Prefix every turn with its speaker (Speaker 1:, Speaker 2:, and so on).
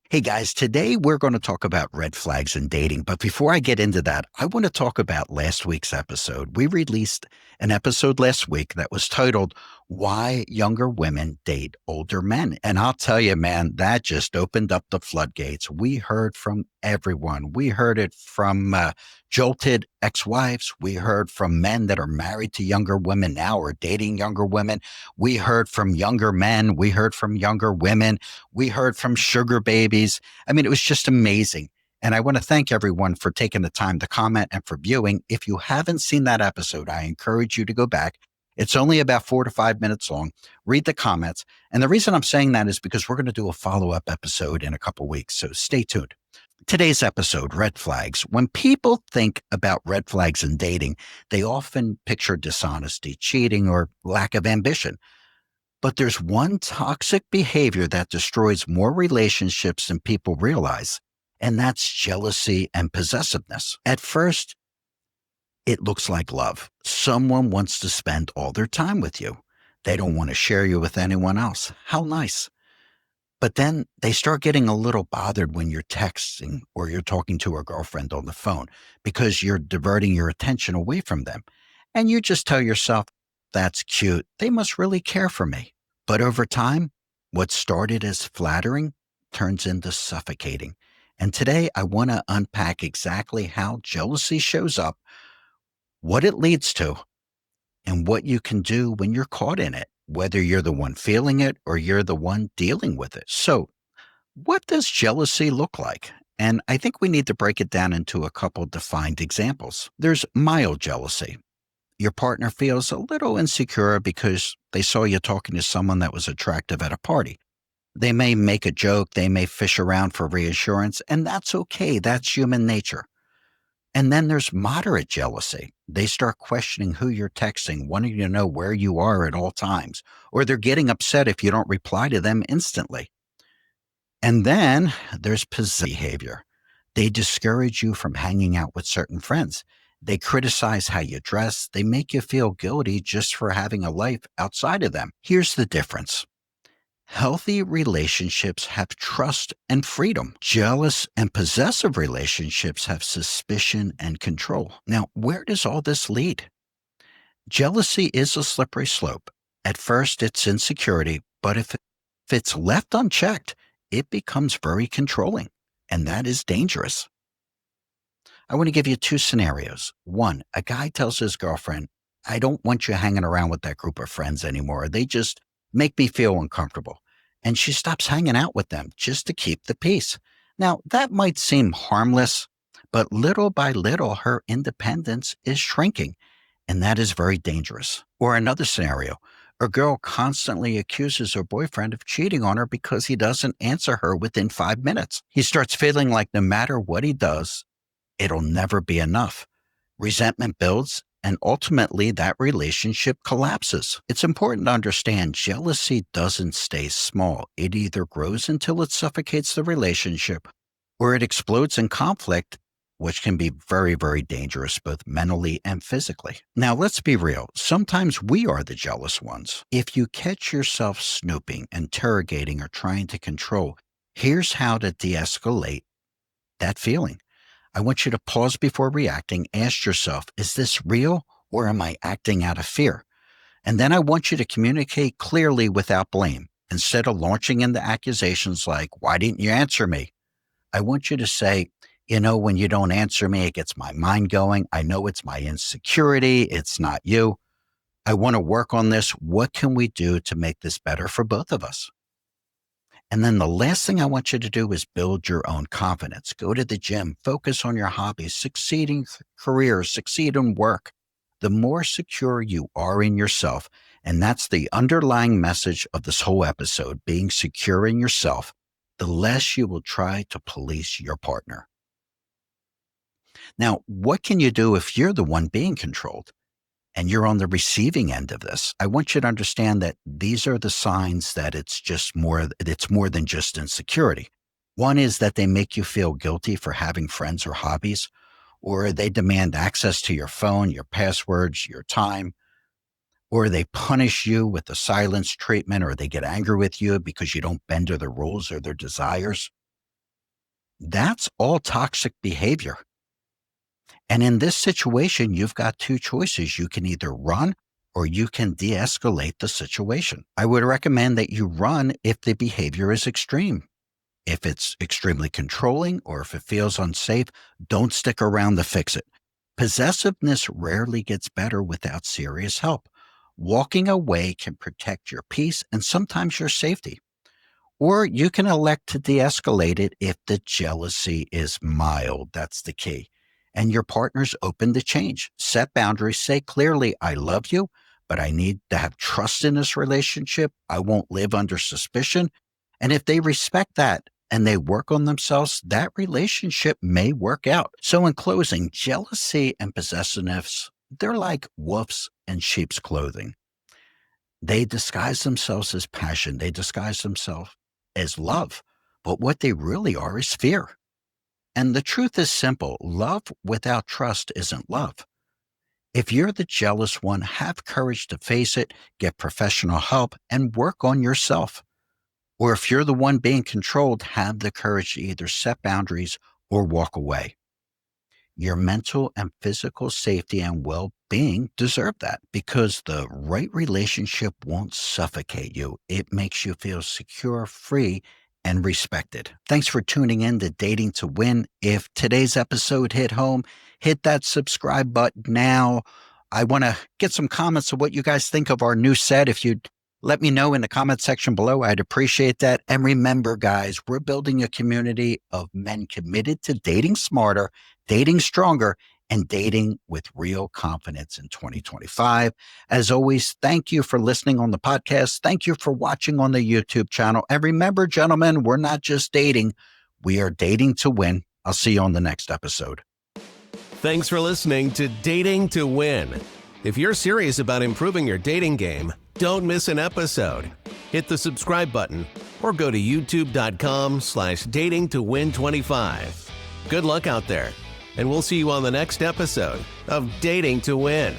Speaker 1: Hey guys, today we're going to talk about red flags in dating. But before I get into that, I want to talk about last week's episode. We released an episode last week that was titled Why Younger Women Date Older Men. And I'll tell you, man, that just opened up the floodgates. We heard from everyone. We heard it from jolted ex wives. We heard from men that are married to younger women now or dating younger women. We heard from younger men. We heard from younger women. We heard from sugar babies. I mean, it was just amazing. And I want to thank everyone for taking the time to comment and for viewing. If you haven't seen that episode, I encourage you to go back. It's only about 4 to 5 minutes long. Read the comments. And the reason I'm saying that is because we're going to do a follow up episode in a couple weeks. So stay tuned. Today's episode, red flags. When people think about red flags in dating, they often picture dishonesty, cheating, or lack of ambition. But there's one toxic behavior that destroys more relationships than people realize, and that's jealousy and possessiveness. At first, it looks like love. Someone wants to spend all their time with you. They don't want to share you with anyone else. How nice. But then they start getting a little bothered when you're texting or you're talking to a girlfriend on the phone because you're diverting your attention away from them. And you just tell yourself, that's cute. They must really care for me. But over time, what started as flattering turns into suffocating. And today I want to unpack exactly how jealousy shows up, what it leads to, and what you can do when you're caught in it, whether you're the one feeling it or you're the one dealing with it. So, what does jealousy look like? And I think we need to break it down into a couple defined examples. There's mild jealousy. Your partner feels a little insecure because they saw you talking to someone that was attractive at a party. They may make a joke, they may fish around for reassurance, and that's okay. That's human nature. And then there's moderate jealousy. They start questioning who you're texting, wanting to know where you are at all times, or they're getting upset if you don't reply to them instantly. And then there's possessive behavior. They discourage you from hanging out with certain friends. They criticize how you dress. They make you feel guilty just for having a life outside of them. Here's the difference. Healthy relationships have trust and freedom. Jealous and possessive relationships have suspicion and control. Now, where does all this lead? Jealousy is a slippery slope. At first, it's insecurity, but if it's left unchecked, it becomes very controlling, and that is dangerous. I want to give you two scenarios. One, a guy tells his girlfriend, I don't want you hanging around with that group of friends anymore. They just make me feel uncomfortable. And she stops hanging out with them just to keep the peace. Now, that might seem harmless, but little by little, her independence is shrinking, and that is very dangerous. Or another scenario, a girl constantly accuses her boyfriend of cheating on her because he doesn't answer her within 5 minutes. He starts feeling like no matter what he does, it'll never be enough. Resentment builds, and ultimately that relationship collapses. It's important to understand jealousy doesn't stay small. It either grows until it suffocates the relationship or it explodes in conflict, which can be very, very dangerous both mentally and physically. Now, let's be real. Sometimes we are the jealous ones. If you catch yourself snooping, interrogating, or trying to control, here's how to de escalate that feeling. I want you to pause before reacting. Ask yourself, is this real or am I acting out of fear? And then I want you to communicate clearly without blame. Instead of launching into accusations like, why didn't you answer me? I want you to say, when you don't answer me, it gets my mind going. I know it's my insecurity. It's not you. I want to work on this. What can we do to make this better for both of us? And then the last thing I want you to do is build your own confidence. Go to the gym, focus on your hobbies, succeed in career, succeed in work. The more secure you are in yourself, and that's the underlying message of this whole episode, being secure in yourself, the less you will try to police your partner. Now, what can you do if you're the one being controlled? And you're on the receiving end of this? I want you to understand that these are the signs that it's more than just insecurity. One is that they make you feel guilty for having friends or hobbies, or they demand access to your phone, your passwords, your time, or they punish you with the silence treatment, or they get angry with you because you don't bend to their rules or their desires. That's all toxic behavior. And in this situation, you've got two choices. You can either run or you can de escalate the situation. I would recommend that you run if the behavior is extreme. If it's extremely controlling or if it feels unsafe, don't stick around to fix it. Possessiveness rarely gets better without serious help. Walking away can protect your peace and sometimes your safety. Or you can elect to de escalate it if the jealousy is mild. That's the key. And your partner's open to change. Set boundaries. Say clearly, I love you, but I need to have trust in this relationship. I won't live under suspicion. And if they respect that and they work on themselves, that relationship may work out. So, in closing, jealousy and possessiveness, they're like wolves in sheep's clothing. They disguise themselves as passion, they disguise themselves as love, but what they really are is fear. And the truth is simple: love without trust isn't love. If you're the jealous one, have courage to face it, get professional help, and work on yourself. Or if you're the one being controlled, have the courage to either set boundaries or walk away. Your mental and physical safety and well being deserve that because the right relationship won't suffocate you. It makes you feel secure, free, and respected. Thanks for tuning in to Dating to Win. If today's episode hit home, hit that subscribe button now. I want to get some comments of what you guys think of our new set. If you'd let me know in the comment section below, I'd appreciate that. And remember, guys, we're building a community of men committed to dating smarter, dating stronger, and dating with real confidence in 2025. As always, thank you for listening on the podcast. Thank you for watching on the YouTube channel. And remember, gentlemen, we're not just dating, we are dating to win. I'll see you on the next episode.
Speaker 2: Thanks for listening to Dating to Win. If you're serious about improving your dating game, don't miss an episode. Hit the subscribe button or go to youtube.com/datingtowin25. Good luck out there, and we'll see you on the next episode of Dating to Win.